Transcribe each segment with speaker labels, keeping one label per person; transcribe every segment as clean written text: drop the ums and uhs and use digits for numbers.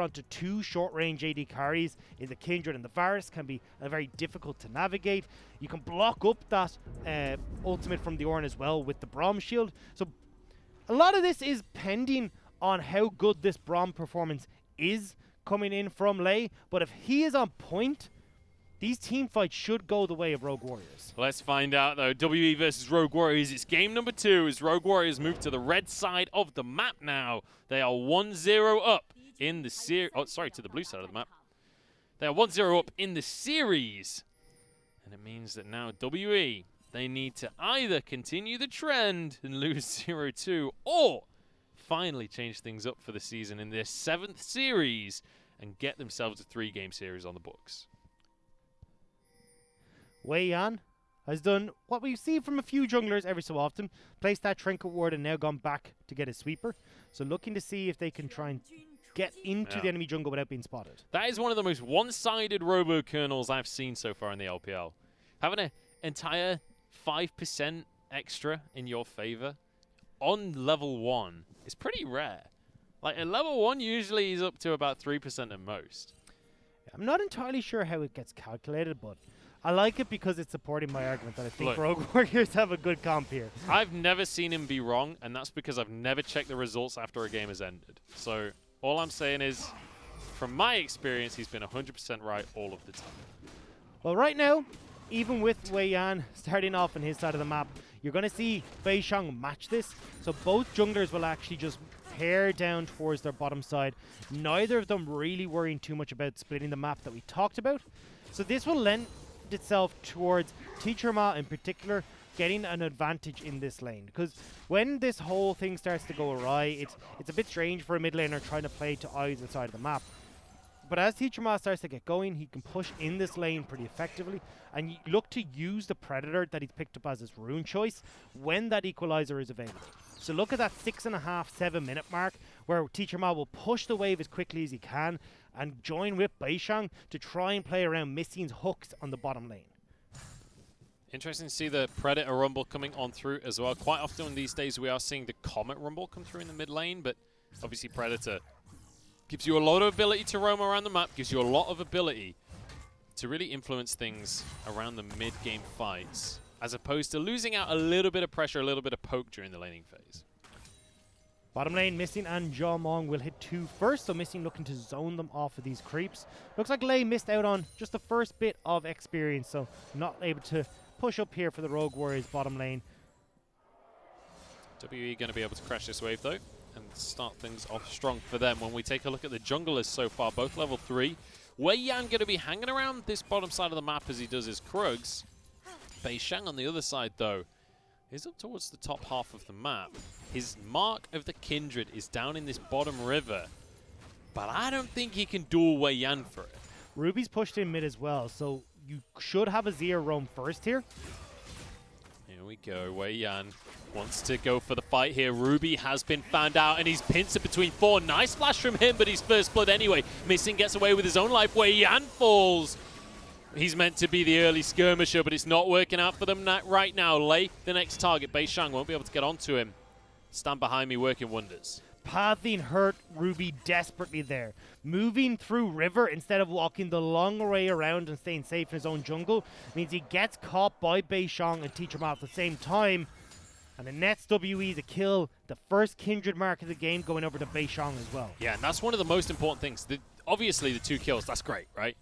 Speaker 1: together onto two short-range AD carries in the Kindred and the Varus can be very difficult to navigate. You can block up that ultimate from the Ornn as well with the Braum shield. So a lot of this is pending on how good this Braum performance is coming in from Lei, but if he is on point, these team fights should go the way of Rogue Warriors.
Speaker 2: Let's find out, though. WE versus Rogue Warriors. It's game number 2 as Rogue Warriors move to the red side of the map now. They are 1-0 up in the series. Oh, sorry, to the blue side of the map. They are 1-0 up in the series. And it means that now WE, they need to either continue the trend and lose 0-2 or finally change things up for the season in their 7th series and get themselves a 3-game series on the books.
Speaker 1: Wei Yan has done what we see from a few junglers every so often, placed that Trinket Ward and now gone back to get his sweeper. So looking to see if they can try and get into the enemy jungle without being spotted.
Speaker 2: That is one of the most one-sided robo kernels I've seen so far in the LPL. Having an entire 5% extra in your favor on level 1 is pretty rare. Like, at level 1 usually is up to about 3% at most.
Speaker 1: I'm not entirely sure how it gets calculated, but I like it because it's supporting my argument that I think Rogue Warriors have a good comp here.
Speaker 2: I've never seen him be wrong, and that's because I've never checked the results after a game has ended. So all I'm saying is, from my experience, he's been 100% right all of the time.
Speaker 1: Well, right now, even with Wei Yan starting off on his side of the map, you're going to see Bei Xiang match this. So both junglers will actually just pair down towards their bottom side. Neither of them really worrying too much about splitting the map that we talked about. So this will lend itself towards Teacher Ma in particular getting an advantage in this lane, because when this whole thing starts to go awry, it's a bit strange for a mid laner trying to play to either side of the map. But as Teacher Ma starts to get going, he can push in this lane pretty effectively and look to use the Predator that he's picked up as his rune choice when that equalizer is available. So look at that 6.5-7 minute mark where Teacher Ma will push the wave as quickly as he can and join with Bei Xiang to try and play around Missing's hooks on the bottom lane.
Speaker 2: Interesting to see the Predator Rumble coming on through as well. Quite often these days we are seeing the Comet Rumble come through in the mid lane, but obviously Predator gives you a lot of ability to roam around the map, gives you a lot of ability to really influence things around the mid-game fights, as opposed to losing out a little bit of pressure, a little bit of poke during the laning phase.
Speaker 1: Bottom lane, Missing and Jawmong will hit 2 first, so Missing looking to zone them off of these creeps. Looks like Lei missed out on just the first bit of experience, so not able to push up here for the Rogue Warriors bottom lane.
Speaker 2: WE going to be able to crash this wave, though, and start things off strong for them. When we take a look at the junglers so far, both level 3, Wei Yan going to be hanging around this bottom side of the map as he does his Krugs. Bei Xiang on the other side, though, is up towards the top half of the map. His Mark of the Kindred is down in this bottom river, but I don't think he can duel Wei Yan for it.
Speaker 1: Ruby's pushed in mid as well, so you should have a Zia roam first here.
Speaker 2: Here we go. Wei Yan wants to go for the fight here. Ruby has been found out, and he's pinched it between 4. Nice flash from him, but he's first blood anyway. Missing gets away with his own life. Wei Yan falls. He's meant to be the early skirmisher, but it's not working out for them right now. Lei, the next target. Bei Xiang won't be able to get onto him. Stand behind me, working wonders.
Speaker 1: Pathing hurt Ruby desperately there. Moving through river instead of walking the long way around and staying safe in his own jungle means he gets caught by Bei Xiang and Teacher Ma at the same time. And the nets WE to kill the first Kindred mark of the game, going over to Bei Xiang as well.
Speaker 2: Yeah, and that's one of the most important things. Obviously, the 2 kills, that's great, right?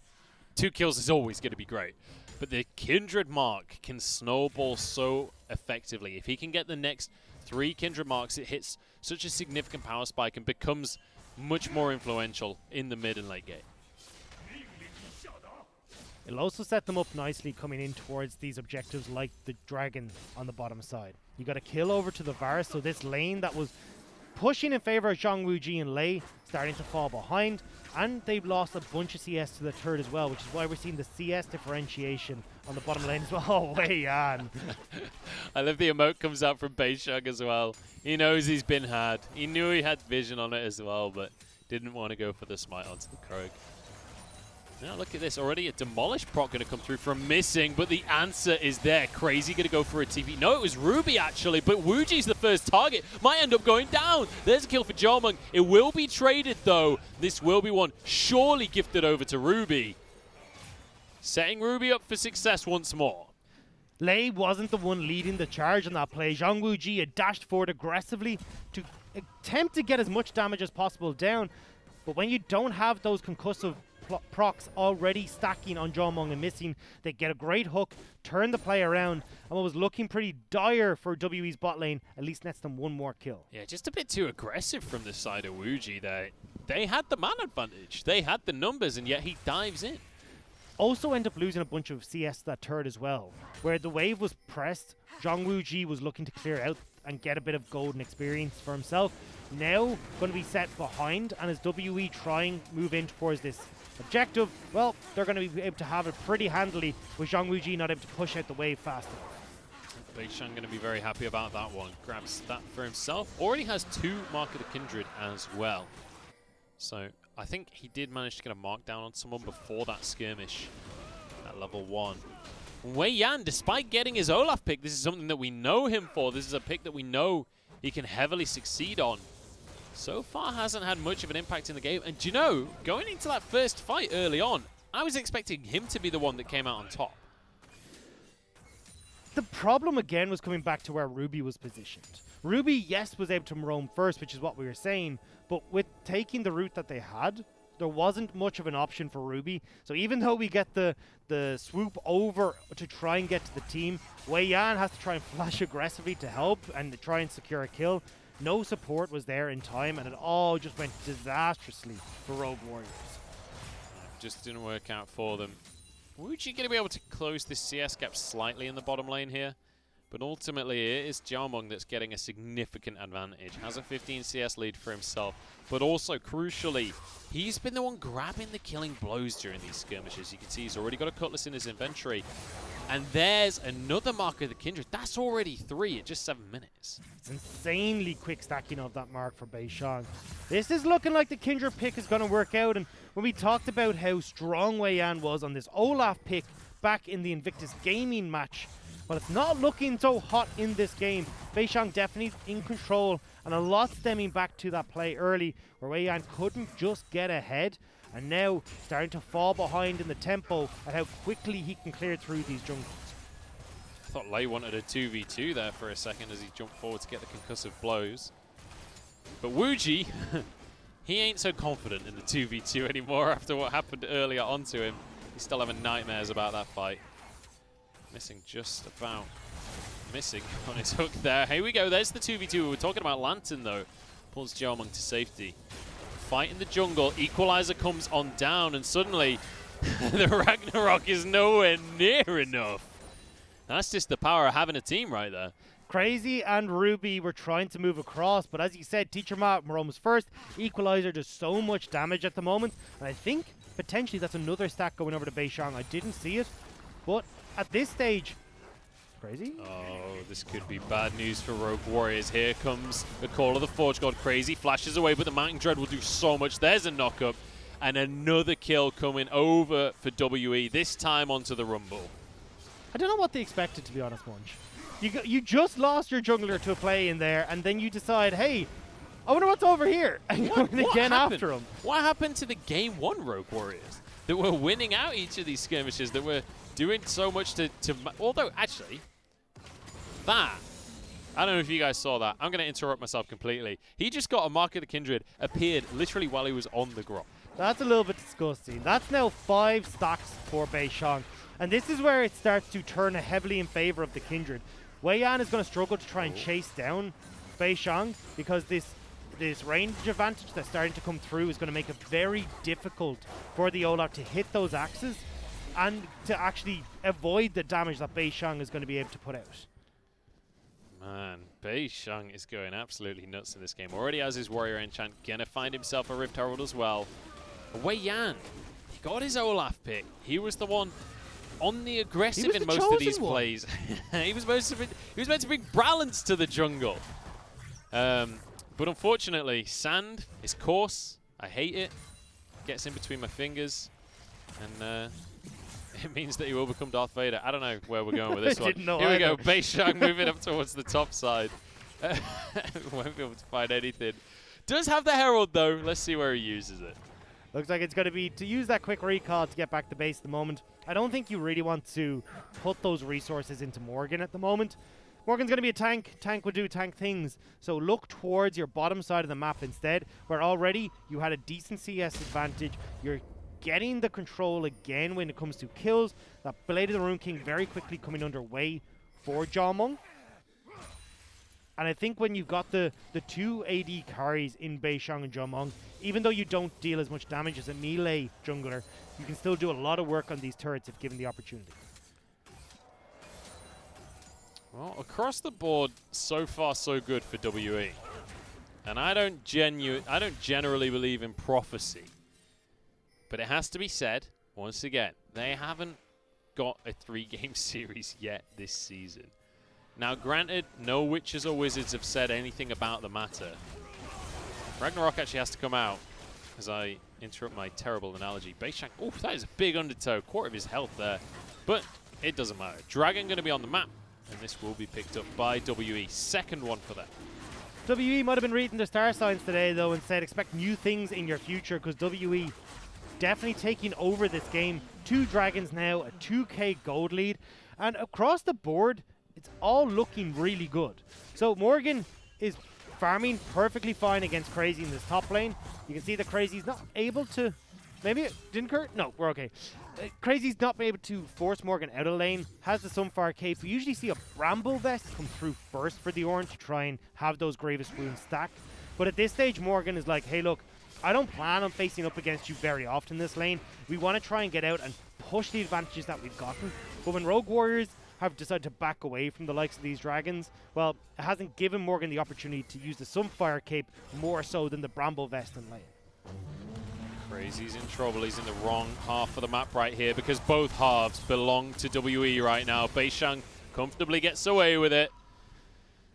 Speaker 2: 2 kills is always going to be great. But the Kindred mark can snowball so effectively. If he can get the next 3 Kindred marks, it hits such a significant power spike and becomes much more influential in the mid and late game.
Speaker 1: It'll also set them up nicely coming in towards these objectives like the dragon on the bottom side. You got a kill over to the Varus, so this lane that was pushing in favor of Zhang Wuji and Lei starting to fall behind, and they've lost a bunch of CS to the turret as well, which is why we're seeing the CS differentiation on the bottom lane as well. Oh, Wei Yan.
Speaker 2: I love the emote comes out from Bei Xiang as well. He knows he's been had. He knew he had vision on it as well, but didn't want to go for the smite onto the Krog. Now look at this, already a Demolish proc going to come through from Missing, but the answer is there. Crazy going to go for a TV. No, it was Ruby actually, but Wuji's the first target. Might end up going down. There's a kill for Jarmung. It will be traded though. This will be one surely gifted over to Ruby. Setting Ruby up for success once more.
Speaker 1: Lei wasn't the one leading the charge on that play. Zhang Wuji had dashed forward aggressively to attempt to get as much damage as possible down, but when you don't have those concussive procs already stacking on Jarmung and Missing, they get a great hook, turn the play around, and what was looking pretty dire for WE's bot lane at least nets them one more kill.
Speaker 2: Yeah, just a bit too aggressive from the side of Wuji there. They had the man advantage, they had the numbers, and yet he dives in.
Speaker 1: Also end up losing a bunch of CS that turret as well, where the wave was pressed, Zhang Wuji was looking to clear out and get a bit of golden experience for himself. Now going to be set behind, and as WE try and move in towards this objective, well, they're going to be able to have it pretty handily with Zhang Wuji not able to push out the wave fast enough.
Speaker 2: Beishang going to be very happy about that one. Grabs that for himself. Already has 2 Mark of the Kindred as well. So I think he did manage to get a mark down on someone before that skirmish at level 1. Wei Yan, despite getting his Olaf pick, this is something that we know him for. This is a pick that we know he can heavily succeed on. So far hasn't had much of an impact in the game. And do you know, going into that first fight early on, I was expecting him to be the one that came out on top.
Speaker 1: The problem again was coming back to where Ruby was positioned. Ruby, yes, was able to roam first, which is what we were saying, but with taking the route that they had, there wasn't much of an option for Ruby. So even though we get the swoop over to try and get to the team, Wei Yan has to try and flash aggressively to help and to try and secure a kill. No support was there in time, and it all just went disastrously for Rogue Warriors.
Speaker 2: Just didn't work out for them. Wuji going to be able to close this CS gap slightly in the bottom lane here, but ultimately it is Jarmung that's getting a significant advantage. Has a 15 CS lead for himself, but also crucially, he's been the one grabbing the killing blows during these skirmishes. You can see he's already got a Cutlass in his inventory. And there's another Mark of the Kindred. That's already 3 in just 7 minutes.
Speaker 1: It's insanely quick stacking of that mark for Beishang. This is looking like the Kindred pick is going to work out. And when we talked about how strong Wei Yan was on this Olaf pick back in the Invictus Gaming match, well, it's not looking so hot in this game. Beishang definitely in control, and a lot stemming back to that play early where Wei Yan couldn't just get ahead. And now starting to fall behind in the tempo at how quickly he can clear through these jungles.
Speaker 2: I thought Lei wanted a 2v2 there for a second as he jumped forward to get the concussive blows. But Wuji, he ain't so confident in the 2v2 anymore after what happened earlier onto him. He's still having nightmares about that fight. Missing just about. Missing on his hook there. Here we go, there's the 2v2. We were talking about Lantern though. Pulls Jarmung to safety. Fight in the jungle, Equalizer comes on down, and suddenly the Ragnarok is nowhere near enough. That's just the power of having a team right there.
Speaker 1: Crazy and Ruby were trying to move across, but as you said, Teacher Ma roams first. Equalizer does so much damage at the moment, and I think potentially that's another stack going over to Beishang. I didn't see it, but at this stage, Crazy?
Speaker 2: Oh, this could be bad news for Rogue Warriors. Here comes the call of the Forge God. Crazy flashes away, but the Mountain Dread will do so much. There's a knock-up, and another kill coming over for WE, this time onto the Rumble.
Speaker 1: I don't know what they expected, to be honest, Munch. You just lost your jungler to a play in there, and then you decide, hey, I wonder what's over here, and go in again after him.
Speaker 2: What happened to the Game 1 Rogue Warriors that were winning out each of these skirmishes, that were doing so much to although, actually, that, I don't know if you guys saw that. I'm going to interrupt myself completely. He just got a Mark of the Kindred, appeared literally while he was on the grot.
Speaker 1: That's a little bit disgusting. That's now 5 stacks for Beishang. And this is where it starts to turn heavily in favor of the Kindred. Wei Yan is going to struggle to try and chase down Beishang because this range advantage that's starting to come through is going to make it very difficult for the Olaf to hit those axes and to actually avoid the damage that Beishang is going to be able to put out.
Speaker 2: Man, Beishang is going absolutely nuts in this game. Already has his Warrior Enchant, gonna find himself a Rift Herald as well. Wei Yan, he got his Olaf pick. He was the one on the aggressive in most of these plays. he was meant to bring balance to the jungle. But unfortunately, Sand is coarse. I hate it. Gets in between my fingers. And it means that he will become Darth Vader. I don't know where we're going with this one.
Speaker 1: Didn't know
Speaker 2: Here we
Speaker 1: either.
Speaker 2: go. Beishang moving up towards the top side. Won't be able to find anything. Does have the Herald, though. Let's see where he uses it.
Speaker 1: Looks like it's going to be to use that quick recall to get back to base at the moment. I don't think you really want to put those resources into Morgan at the moment. Morgan's going to be a tank. Tank will do tank things. So look towards your bottom side of the map instead, where already you had a decent CS advantage. You're getting the control again when it comes to kills. That Blade of the Rune King very quickly coming underway for Jawmung. And I think when you've got the two AD carries in Beishang and Jawmung, even though you don't deal as much damage as a melee jungler, you can still do a lot of work on these turrets if given the opportunity.
Speaker 2: Well, across the board, so far so good for WE. And I don't generally believe in prophecy. But it has to be said, once again, they haven't got a 3-game series yet this season. Now, granted, no witches or wizards have said anything about the matter. Ragnarok actually has to come out as I interrupt my terrible analogy. Beishang, oh, that is a big undertow, quarter of his health there. But it doesn't matter. Dragon going to be on the map, and this will be picked up by WE. Second one for them.
Speaker 1: WE might have been reading their star signs today, though, and said expect new things in your future, because WE definitely taking over this game. 2 dragons now, a 2k gold lead, and across the board, it's all looking really good. So Morgan is farming perfectly fine against Crazy in this top lane. You can see that Crazy's not able to... Maybe it didn't hurt? No, we're okay. Crazy's not able to force Morgan out of lane. Has the Sunfire Cape. We usually see a Bramble Vest come through first for the Orange to try and have those Grievous Wounds stacked. But at this stage, Morgan is like, hey, look, I don't plan on facing up against you very often this lane. We want to try and get out and push the advantages that we've gotten. But when Rogue Warriors have decided to back away from the likes of these dragons, well, it hasn't given Morgan the opportunity to use the Sunfire Cape more so than the Bramble Vest in lane.
Speaker 2: Crazy's in trouble. He's in the wrong half of the map right here because both halves belong to WE right now. Beishang comfortably gets away with it.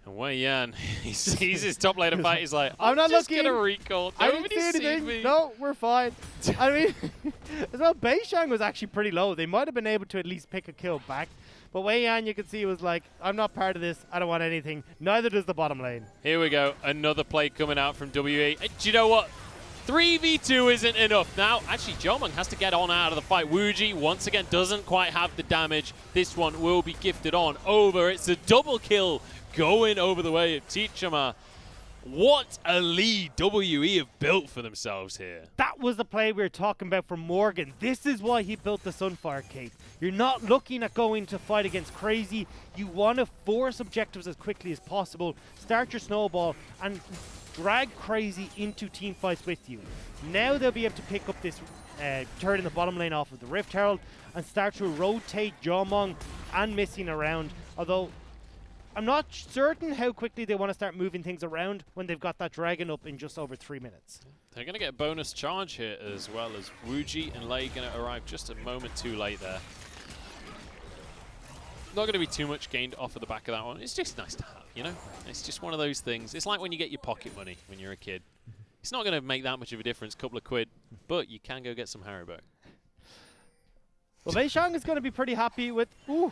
Speaker 2: And Wei Yan, he sees his top laner fight. He's like, I'm not just going to recall.
Speaker 1: I didn't see anything.
Speaker 2: Me.
Speaker 1: No, we're fine. I mean, as well, Beishang was actually pretty low. They might have been able to at least pick a kill back. But Wei Yan, you can see, was like, I'm not part of this. I don't want anything. Neither does the bottom lane.
Speaker 2: Here we go. Another play coming out from WE. And do you know what? 3v2 isn't enough. Now, actually, Jawmung has to get on out of the fight. Wuji, once again, doesn't quite have the damage. This one will be gifted on over. It's a double kill going over the way of Tichama. What a lead WE have built for themselves here.
Speaker 1: That was the play we were talking about from Morgan. This is why he built the Sunfire Cape. You're not looking at going to fight against Crazy. You want to force objectives as quickly as possible. Start your snowball and drag Crazy into team fights with you. Now they'll be able to pick up this turret in the bottom lane off of the Rift Herald and start to rotate Jawmung and Missing around. Although I'm not certain how quickly they want to start moving things around when they've got that dragon up in just over 3 minutes.
Speaker 2: They're going to get a bonus charge here as well as Wuji and Lei going to arrive just a moment too late there. Not going to be too much gained off of the back of that one. It's just nice to have, you know? It's just one of those things. It's like when you get your pocket money when you're a kid. It's not going to make that much of a difference, a couple of quid, but you can go get some Haribo.
Speaker 1: Well, Beishang is going to be pretty happy with... Ooh.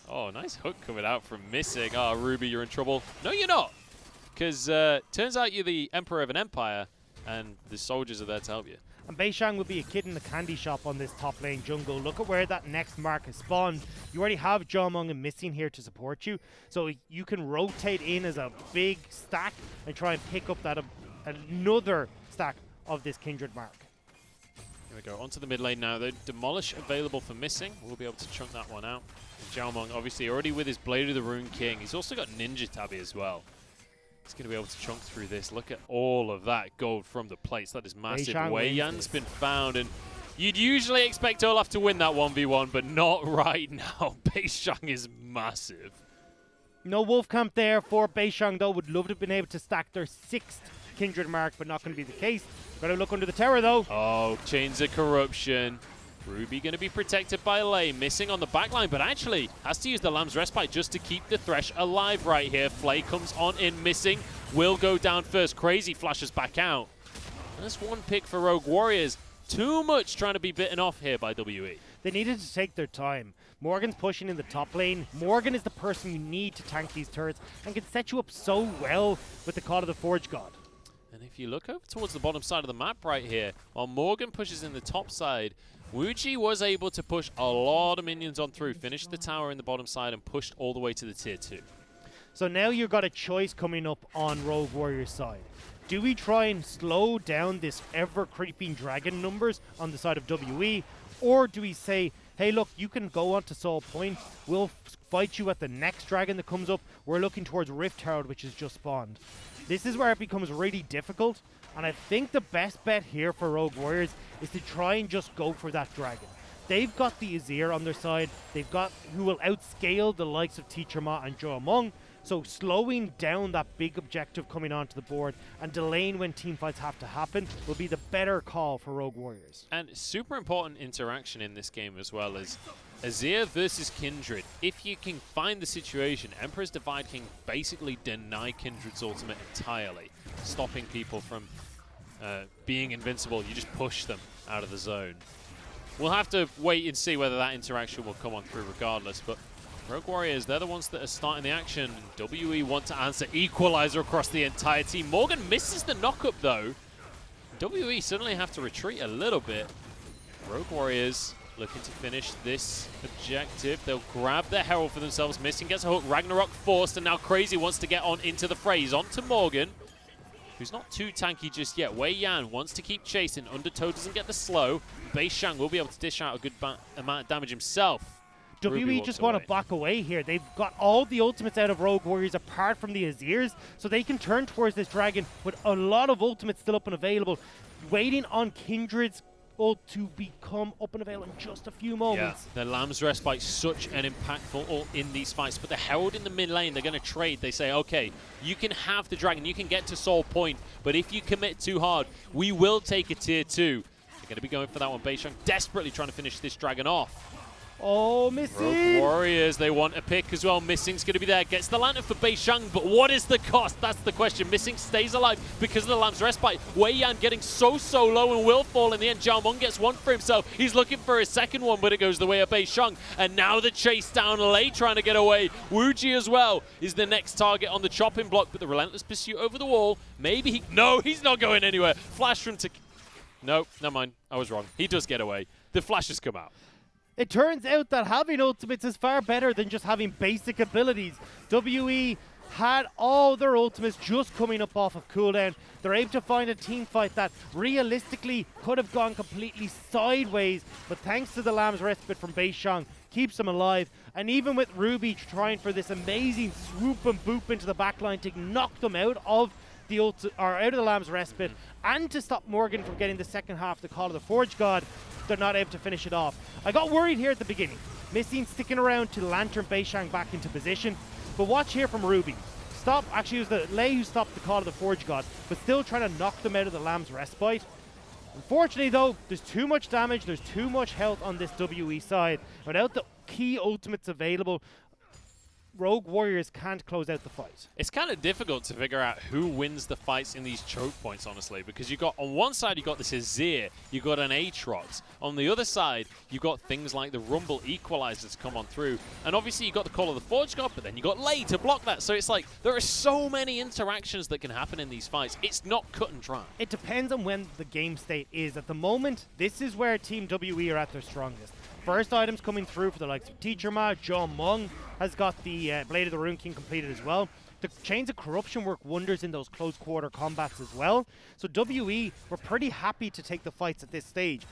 Speaker 2: Oh, nice hook coming out from Missing. Oh, Ruby, you're in trouble. No, you're not. Because turns out you're the Emperor of an Empire, and the soldiers are there to help you.
Speaker 1: And Beishang will be a kid in the candy shop on this top lane jungle. Look at where that next mark has spawned. You already have Jawmung and Missing here to support you, so you can rotate in as a big stack and try and pick up that another stack of this Kindred mark.
Speaker 2: Here we go, onto the mid lane now. The Demolish available for Missing. We'll be able to chunk that one out. Jawmung, obviously, already with his Blade of the Rune King. He's also got Ninja Tabby as well. He's going to be able to chunk through this. Look at all of that gold from the plates. That is massive. Wei Yan's been found, and you'd usually expect Olaf to win that 1v1, but not right now. Beishang is massive.
Speaker 1: No wolf camp there for Beishang, though. Would love to have been able to stack their 6th Kindred mark, but not going to be the case. Got to look under the tower, though.
Speaker 2: Oh, Chains of Corruption. Ruby going to be protected by Lei, Missing on the backline, but actually has to use the Lamb's Respite just to keep the Thresh alive right here. Flay comes on in, Missing will go down first. Crazy flashes back out. That's one pick for Rogue Warriors. too much trying to be bitten off here by WE.
Speaker 1: They needed to take their time. Morgan's pushing in the top lane. Morgan is the person you need to tank these turrets and can set you up so well with the Call of the Forge God.
Speaker 2: And if you look over towards the bottom side of the map right here, while Morgan pushes in the top side, Wuji was able to push a lot of minions on through, finished the tower in the bottom side and pushed all the way to the tier 2.
Speaker 1: So now you've got a choice coming up on Rogue Warrior's side. Do we try and slow down this ever-creeping dragon numbers on the side of WE, or do we say, hey look, you can go on to Soul Point, we'll fight you at the next dragon that comes up, we're looking towards Rift Herald, which has just spawned. This is where it becomes really difficult, and I think the best bet here for Rogue Warriors is to try and just go for that dragon. They've got the Azir on their side, they've got who will outscale the likes of Teacher Ma and Joe Mung, so slowing down that big objective coming onto the board and delaying when team fights have to happen will be the better call for Rogue Warriors.
Speaker 2: And super important interaction in this game as well is Azir versus Kindred. If you can find the situation, Emperor's Divide can basically deny Kindred's ultimate entirely, stopping people from being invincible. You just push them out of the zone. We'll have to wait and see whether that interaction will come on through regardless, but Rogue Warriors, they're the ones that are starting the action. WE want to answer equalizer across the entire team. Morgan misses the knock-up though. WE suddenly have to retreat a little bit. Rogue Warriors looking to finish this objective. They'll grab the Herald for themselves. Missing gets a hook. Ragnarok forced, and now Crazy wants to get on into the fray. He's on to Morgan, who's not too tanky just yet. Wei Yan wants to keep chasing. Undertow doesn't get the slow. Bei Shang will be able to dish out a good amount of damage himself.
Speaker 1: WE just want to back away here. They've got all the ultimates out of Rogue Warriors apart from the Azirs, so they can turn towards this dragon with a lot of ultimates still up and available, waiting on Kindred's ult to become up and available in just a few moments.
Speaker 2: Yeah, the Lamb's Respite, such an impactful ult in these fights, but the Herald in the mid lane, they're going to trade. They say, okay, you can have the dragon, you can get to Soul Point, but if you commit too hard, we will take a tier 2. They're going to be going for that one. Bei Shang desperately trying to finish this dragon off.
Speaker 1: Oh, Missing!
Speaker 2: Rogue Warriors, they want a pick as well. Missing's going to be there. Gets the lantern for Bei Shang, but what is the cost? That's the question. Missing stays alive because of the Lamb's Respite. Wei Yan getting so low and will fall in the end. Zhao Meng gets one for himself. He's looking for his second one, but it goes the way of Bei Shang. And now the chase down. Lei trying to get away. Wuji as well is the next target on the chopping block, but the relentless pursuit over the wall. Maybe he... No, he's not going anywhere. Flash from... No, never mind. I was wrong. He does get away. The flash has come out.
Speaker 1: It turns out that having ultimates is far better than just having basic abilities. WE had all their ultimates just coming up off of cooldown. They're able to find a team fight that realistically could have gone completely sideways, but thanks to the Lamb's Respite from Bei Shang, keeps them alive. And even with Ruby trying for this amazing swoop and boop into the backline to knock them out of the out of the Lamb's Respite, and to stop Morgan from getting the second half of the Call of the Forge God, they're not able to finish it off. I got worried here at the beginning. Missing sticking around to lantern Bei Shang back into position. But watch here from Ruby. Actually it was the Lei who stopped the Call of the Forge God, but still trying to knock them out of the Lamb's Respite. Unfortunately though, there's too much damage, there's too much health on this WE side. Without the key ultimates available, Rogue Warriors can't close out the fight.
Speaker 2: It's kind of difficult to figure out who wins the fights in these choke points, honestly, because you got on one side you got this Azir, you got an Aatrox. On the other side, you got things like the Rumble equalizers come on through, and obviously you got the Call of the Forge God, but then you got Lei to block that. So it's like there are so many interactions that can happen in these fights. It's not cut and dry.
Speaker 1: It depends on when the game state is. At the moment, this is where Team WE are at their strongest. First items coming through for the likes of Teacher Ma. Zhao Meng has got the Blade of the Rune King completed as well. The Chains of Corruption work wonders in those close quarter combats as well. So WE were pretty happy to take the fights at this stage.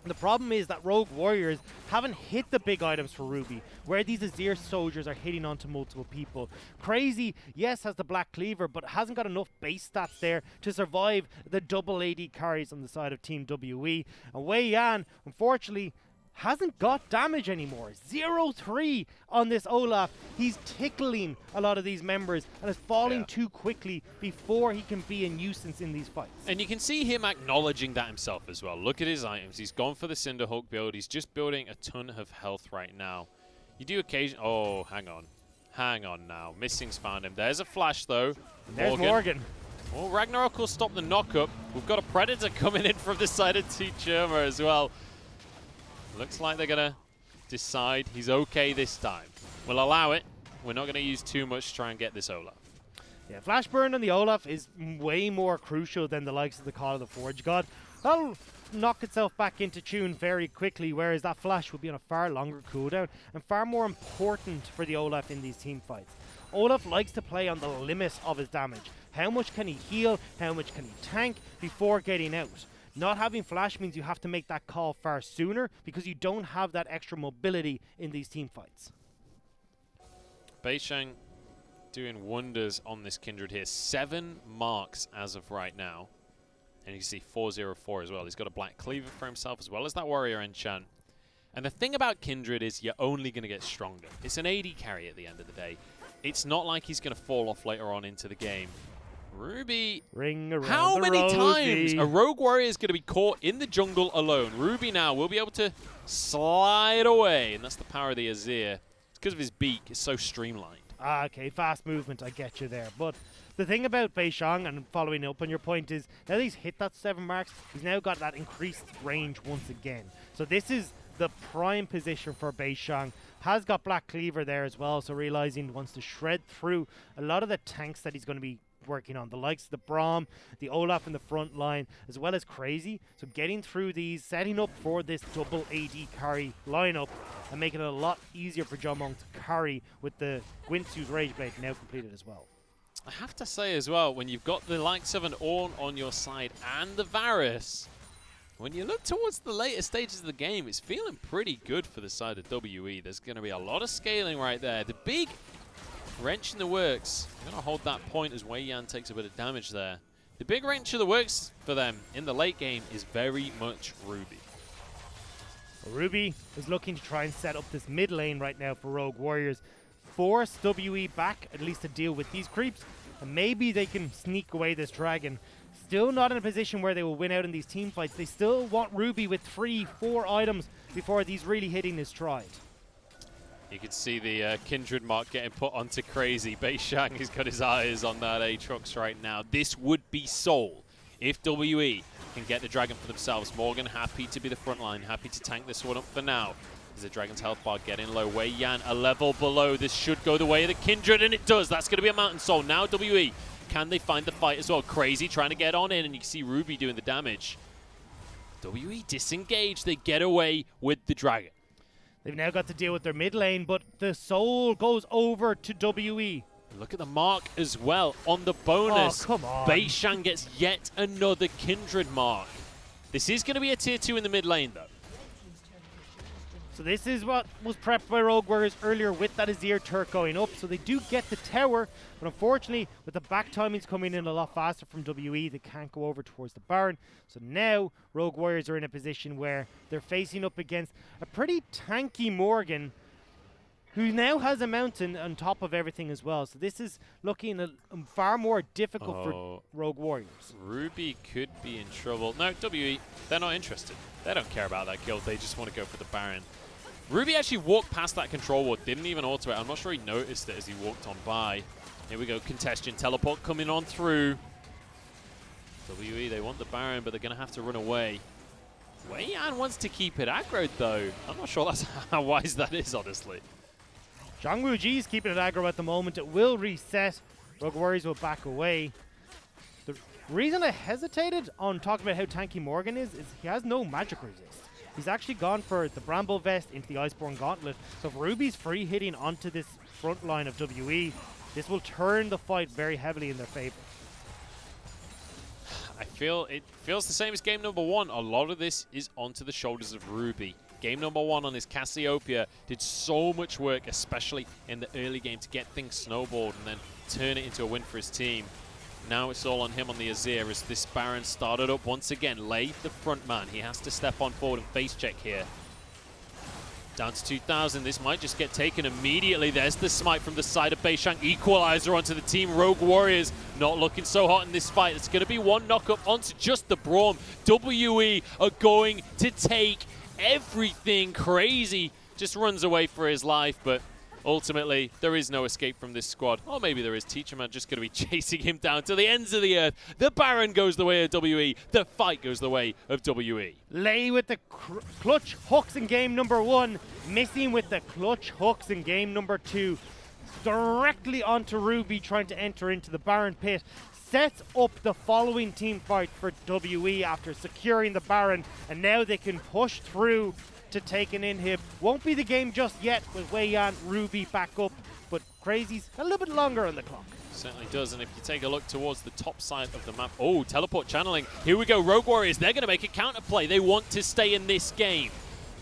Speaker 1: The problem is that Rogue Warriors haven't hit the big items for Ruby, where these Azir soldiers are hitting onto multiple people. Crazy, yes, has the Black Cleaver, but hasn't got enough base stats there to survive the double AD carries on the side of Team WE. And Wei Yan, unfortunately, hasn't got damage anymore. 0-3 on this Olaf. He's tickling a lot of these members and is falling too quickly before he can be a nuisance in these fights.
Speaker 2: And you can see him acknowledging that himself as well. Look at his items. He's gone for the Cinderhulk build. He's just building a ton of health right now. You do occasionally... Oh, hang on. Hang on now. Missing's found him. There's a flash, though.
Speaker 1: There's Morgan.
Speaker 2: Well, Ragnarok will stop the knock-up. We've got a Predator coming in from the side of T-Churma as well. Looks like they're going to decide he's okay this time. We'll allow it. We're not going to use too much to try and get this Olaf.
Speaker 1: Yeah, Flash Burn on the Olaf is way more crucial than the likes of the Call of the Forge God. That'll knock itself back into tune very quickly, whereas that Flash will be on a far longer cooldown and far more important for the Olaf in these team fights. Olaf likes to play on the limit of his damage. How much can he heal? How much can he tank before getting out? Not having Flash means you have to make that call far sooner because you don't have that extra mobility in these team fights.
Speaker 2: Beishang doing wonders on this Kindred here. 7 marks as of right now. And you can see 404 as well. He's got a Black Cleaver for himself as well as that Warrior Enchant. And the thing about Kindred is you're only going to get stronger. It's an AD carry at the end of the day. It's not like he's going to fall off later on into the game. Ruby,
Speaker 1: Ring around
Speaker 2: how
Speaker 1: the
Speaker 2: many
Speaker 1: rosy.
Speaker 2: times a Rogue Warrior is going to be caught in the jungle alone? Ruby now will be able to slide away. And that's the power of the Azir. It's because of his beak. It's so streamlined.
Speaker 1: Ah, okay, fast movement, I get you there. But the thing about Beishang, and following up on your point, is now that he's hit that 7 marks, he's now got that increased range once again. So this is the prime position for Beishang. Has got Black Cleaver there as well, so realizing he wants to shred through a lot of the tanks that he's going to be working on. The likes of the Braum, the Olaf in the front line, as well as Crazy. So getting through these, setting up for this double AD carry lineup, and making it a lot easier for Jomong to carry with the Guinsoo's Rage Blade now completed as well.
Speaker 2: I have to say as well, when you've got the likes of an Ornn on your side and the Varus, when you look towards the later stages of the game, it's feeling pretty good for the side of WE. There's going to be a lot of scaling right there. The big wrench in the works. I'm going to hold that point as Wei Yan takes a bit of damage there. The big wrench in the works for them in the late game is very much Ruby.
Speaker 1: Ruby is looking to try and set up this mid lane right now for Rogue Warriors. Force WE back, at least to deal with these creeps, and maybe they can sneak away this dragon. Still not in a position where they will win out in these team fights. They still want Ruby with 3-4 items before he's really hitting his stride.
Speaker 2: You can see the Kindred mark getting put onto Crazy. Beishang has got his eyes on that Aatrox right now. This would be Soul if WE can get the dragon for themselves. Morgan happy to be the front line, happy to tank this one up for now. Is the dragon's health bar getting low? Wei Yan a level below. This should go the way of the Kindred, and it does. That's going to be a Mountain Soul. Now WE, can they find the fight as well? Crazy trying to get on in, and you can see Ruby doing the damage. WE disengage. They get away with the dragon.
Speaker 1: They've now got to deal with their mid lane, but the soul goes over to WE.
Speaker 2: Look at the mark as well on the bonus.
Speaker 1: Oh, come on.
Speaker 2: Beishang gets yet another Kindred mark. This is going to be a tier 2 in the mid lane, though.
Speaker 1: So this is what was prepped by Rogue Warriors earlier with that Azir turret going up. So they do get the tower, but unfortunately, with the back timings coming in a lot faster from WE, they can't go over towards the Baron. So now, Rogue Warriors are in a position where they're facing up against a pretty tanky Morgan, who now has a mountain on top of everything as well. So this is looking far more difficult for Rogue Warriors.
Speaker 2: Ruby could be in trouble. No, WE, they're not interested. They don't care about that kill. They just want to go for the Baron. Ruby actually walked past that control ward, didn't even auto it. I'm not sure he noticed it as he walked on by. Here we go, Contestion Teleport coming on through. WE, they want the Baron, but they're going to have to run away. Wei Yan wants to keep it aggroed, though. I'm not sure that's how wise that is, honestly.
Speaker 1: Zhang Wuji is keeping it aggro at the moment. It will reset. Rogue Warriors will back away. The reason I hesitated on talking about how tanky Morgan is he has no magic resist. He's actually gone for the Bramble Vest into the Iceborne Gauntlet. So if Ruby's free hitting onto this front line of WE, this will turn the fight very heavily in their favor.
Speaker 2: I feel it feels the same as game number 1. A lot of this is onto the shoulders of Ruby. Game number 1 on his Cassiopeia did so much work, especially in the early game, to get things snowballed and then turn it into a win for his team. Now it's all on him on the Azir as this Baron started up once again. Lay the front man. He has to step on forward and face check here. Down to 2,000. This might just get taken immediately. There's the smite from the side of Beishang. Equalizer onto the team. Rogue Warriors not looking so hot in this fight. It's going to be one knock-up onto just the Braum. WE are going to take everything. Crazy just runs away for his life, but Ultimately, there is no escape from this squad. Or maybe there is. Teacherman just going to be chasing him down to the ends of the earth. The Baron goes the way of WE. The fight goes the way of WE.
Speaker 1: Lei with the clutch hooks in game number 1. Missing with the clutch hooks in game number 2. Directly onto Ruby, trying to enter into the Baron pit. Sets up the following team fight for WE after securing the Baron. And now they can push through to take an inhib. Won't be the game just yet with Wei Yan, Ruby back up, but Crazy's a little bit longer on the clock.
Speaker 2: Certainly does, and if you take a look towards the top side of the map, oh, teleport channeling. Here we go, Rogue Warriors, they're going to make a counterplay. They want to stay in this game.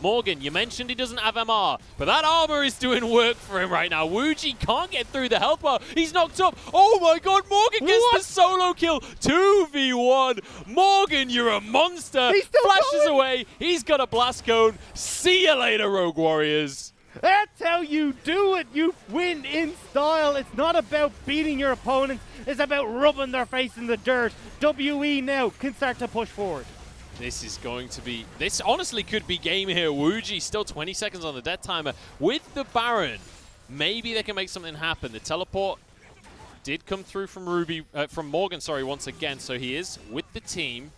Speaker 2: Morgan, you mentioned he doesn't have MR, but that armor is doing work for him right now. Wuji can't get through the health bar. He's knocked up. Oh my god, Morgan gets the solo kill. 2v1. Morgan, you're a monster.
Speaker 1: He's still
Speaker 2: Flashes
Speaker 1: going.
Speaker 2: away. He's got a blast cone. See you later, Rogue Warriors.
Speaker 1: That's how you do it. You win in style. It's not about beating your opponents. It's about rubbing their face in the dirt. WE now can start to push forward.
Speaker 2: This is going to be, this honestly could be game here. Wuji still 20 seconds on the death timer. With the Baron, maybe they can make something happen. The teleport did come through from Morgan, once again. So he is with the team.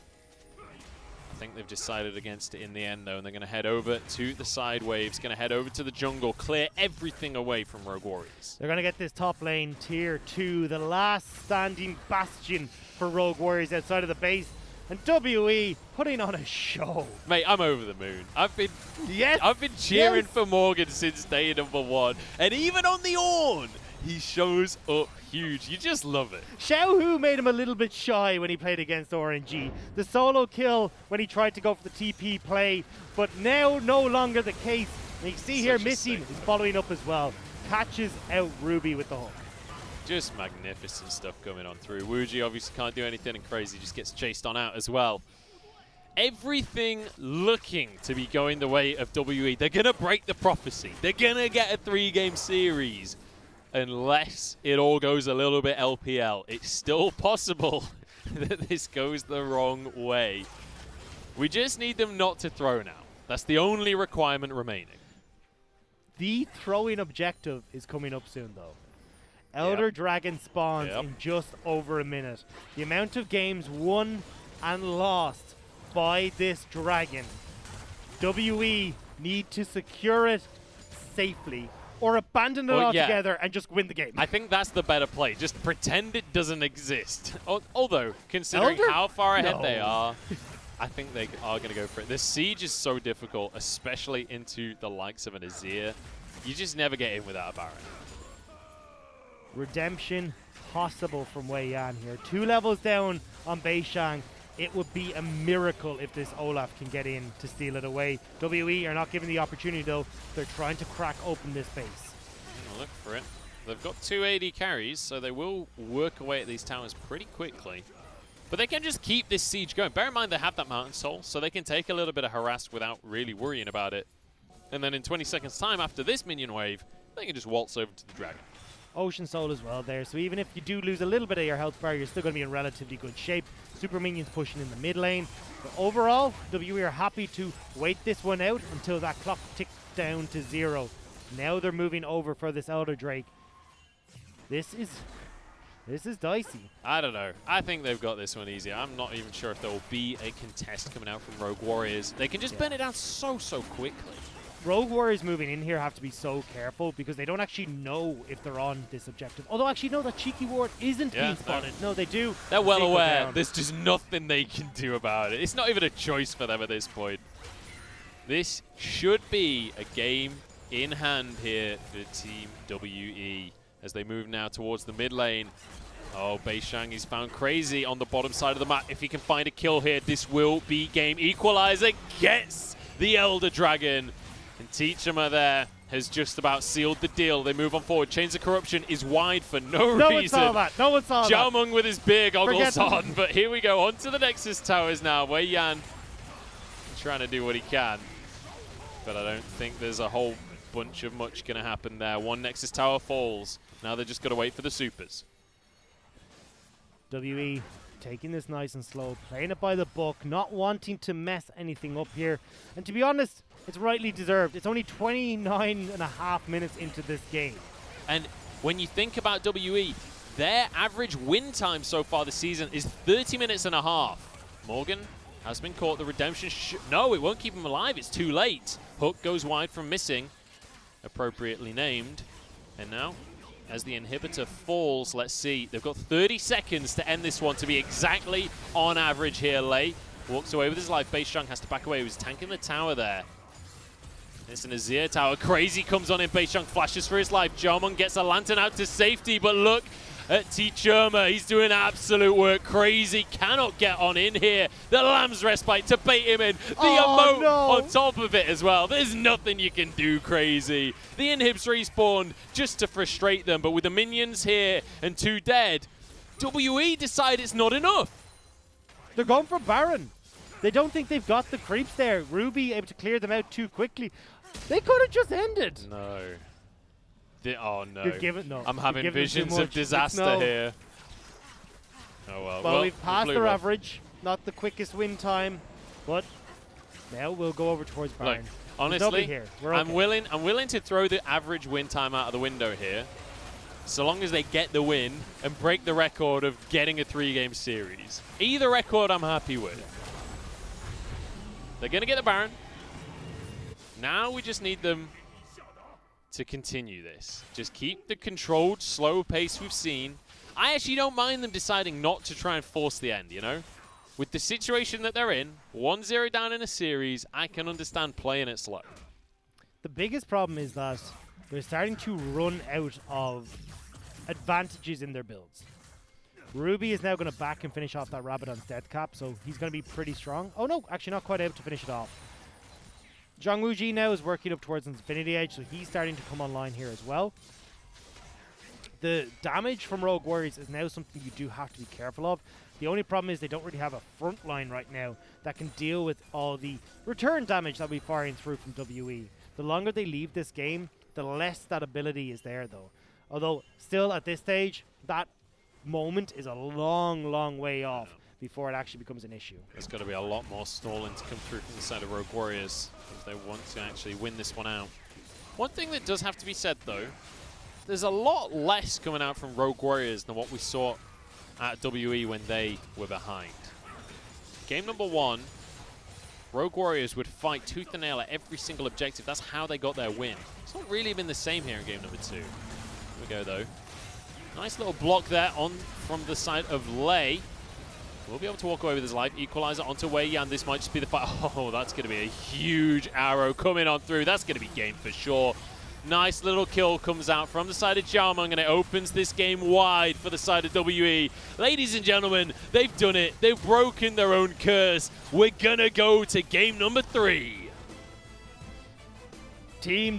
Speaker 2: I think they've decided against it in the end though, and they're gonna head over to the side waves, gonna head over to the jungle, clear everything away from Rogue Warriors.
Speaker 1: They're gonna get this top lane tier 2, the last standing bastion for Rogue Warriors outside of the base. And WE putting on a show.
Speaker 2: Mate, I'm over the moon. I've been cheering
Speaker 1: Yes.
Speaker 2: for Morgan since day number 1. And even on the Ornn, he shows up huge. You just love it.
Speaker 1: Xiao Hu made him a little bit shy when he played against RNG. The solo kill when he tried to go for the TP play, but now no longer the case. And you can see here, Missing is following up as well. Catches out Ruby with the hook.
Speaker 2: Just magnificent stuff coming on through. Wuji obviously can't do anything, and Crazy just gets chased on out as well. Everything looking to be going the way of WE. They're going to break the prophecy. They're going to get a 3-game series unless it all goes a little bit LPL. It's still possible that this goes the wrong way. We just need them not to throw now. That's the only requirement remaining.
Speaker 1: The throwing objective is coming up soon though. Elder Dragon spawns in just over a minute. The amount of games won and lost by this dragon. WE need to secure it safely or abandon it altogether and just win the game.
Speaker 2: I think that's the better play. Just pretend it doesn't exist. Although, considering
Speaker 1: Elder?
Speaker 2: how far ahead
Speaker 1: No.
Speaker 2: they are, I think they are going to go for it. The siege is so difficult, especially into the likes of an Azir. You just never get in without a Baron.
Speaker 1: Redemption possible from Wei Yan here. 2 levels down on Beishang. It would be a miracle if this Olaf can get in to steal it away. WE are not given the opportunity though. They're trying to crack open this base.
Speaker 2: I'll look for it. They've got 2 AD carries, so they will work away at these towers pretty quickly. But they can just keep this siege going. Bear in mind they have that Mountain Soul, so they can take a little bit of harass without really worrying about it. And then in 20 seconds time after this minion wave, they can just waltz over to the dragon.
Speaker 1: Ocean Soul as well there, so even if you do lose a little bit of your health bar, you're still going to be in relatively good shape. Super minions pushing in the mid lane. But overall, WE are happy to wait this one out until that clock ticks down to 0. Now they're moving over for this Elder Drake. This is dicey.
Speaker 2: I don't know. I think they've got this one easy. I'm not even sure if there will be a contest coming out from Rogue Warriors. They can just bend it down so quickly.
Speaker 1: Rogue Warriors moving in here have to be so careful because they don't actually know if they're on this objective. Although actually no, that cheeky ward isn't being spotted. No, they do.
Speaker 2: They're well aware. There's just nothing they can do about it. It's not even a choice for them at this point. This should be a game in hand here for Team WE as they move now towards the mid lane. Oh, Beishang, he's found Crazy on the bottom side of the map. If he can find a kill here, this will be game. Equalizer gets the Elder Dragon. And Teachama there has just about sealed the deal. They move on forward. Chains of Corruption is wide for no reason.
Speaker 1: No one saw that. No one saw that.
Speaker 2: Zhao Meng with his beer goggles
Speaker 1: Forget
Speaker 2: on. But here we go. On to the Nexus Towers now. Wei Yan trying to do what he can. But I don't think there's a whole bunch of much going to happen there. One Nexus Tower falls. Now they're just got to wait for the supers.
Speaker 1: WE taking this nice and slow, playing it by the book, not wanting to mess anything up here. And to be honest, it's rightly deserved. It's only 29.5 minutes into this game.
Speaker 2: And when you think about WE, their average win time so far this season is 30 minutes and a half. Morgan has been caught. The redemption. No, it won't keep him alive. It's too late. Hook goes wide from missing, appropriately named. And now, as the inhibitor falls, let's see. They've got 30 seconds to end this one to be exactly on average here. Lei walks away with his life. Beishang has to back away. He was tanking the tower there. It's an Azir tower. Crazy comes on in. Beishang flashes for his life. Jarmon gets a lantern out to safety, but look at T-Churma. He's doing absolute work. Crazy cannot get on in here. The Lamb's Respite to bait him in. The emote on top of it as well. There's nothing you can do, Crazy. The inhibs respawned just to frustrate them, but with the minions here and 2 dead, WE decide it's not enough.
Speaker 1: They're going for Baron. They don't think they've got the creeps there. Ruby able to clear them out too quickly. They could have just ended.
Speaker 2: No. Oh no.
Speaker 1: No.
Speaker 2: I'm having visions of disaster here. Oh well.
Speaker 1: Well, we've passed their average. Not the quickest win time, but now we'll go over towards Baron.
Speaker 2: Look, honestly,
Speaker 1: here.
Speaker 2: I'm willing to throw the average win time out of the window here, so long as they get the win and break the record of getting a 3-game series. Either record I'm happy with. They're going to get the Baron. Now we just need them to continue this. Just keep the controlled, slow pace we've seen. I actually don't mind them deciding not to try and force the end, you know? With the situation that they're in, 1-0 down in a series, I can understand playing it slow.
Speaker 1: The biggest problem is that they're starting to run out of advantages in their builds. Ruby is now going to back and finish off that Rabbit on death cap, so he's going to be pretty strong. Oh no, actually not quite able to finish it off. Zhang Wuji now is working up towards Infinity Edge, so he's starting to come online here as well. The damage from Rogue Warriors is now something you do have to be careful of. The only problem is they don't really have a front line right now that can deal with all the return damage that we're firing through from WE. The longer they leave this game, the less that ability is there though. Although still at this stage, that moment is a long, long way off before it actually becomes an issue.
Speaker 2: There's got to be a lot more stalling to come through from the side of Rogue Warriors if they want to actually win this one out. One thing that does have to be said though, there's a lot less coming out from Rogue Warriors than what we saw at WE when they were behind. Game number 1, Rogue Warriors would fight tooth and nail at every single objective. That's how they got their win. It's not really been the same here in game number 2. Here we go though. Nice little block there on from the side of Lei. We'll be able to walk away with his life. Equalizer onto Wei Yan. This might just be the fight. Oh, that's going to be a huge arrow coming on through. That's going to be game for sure. Nice little kill comes out from the side of Xiaomeng, and it opens this game wide for the side of WE. Ladies and gentlemen, they've done it. They've broken their own curse. We're going to go to game number 3.
Speaker 1: Team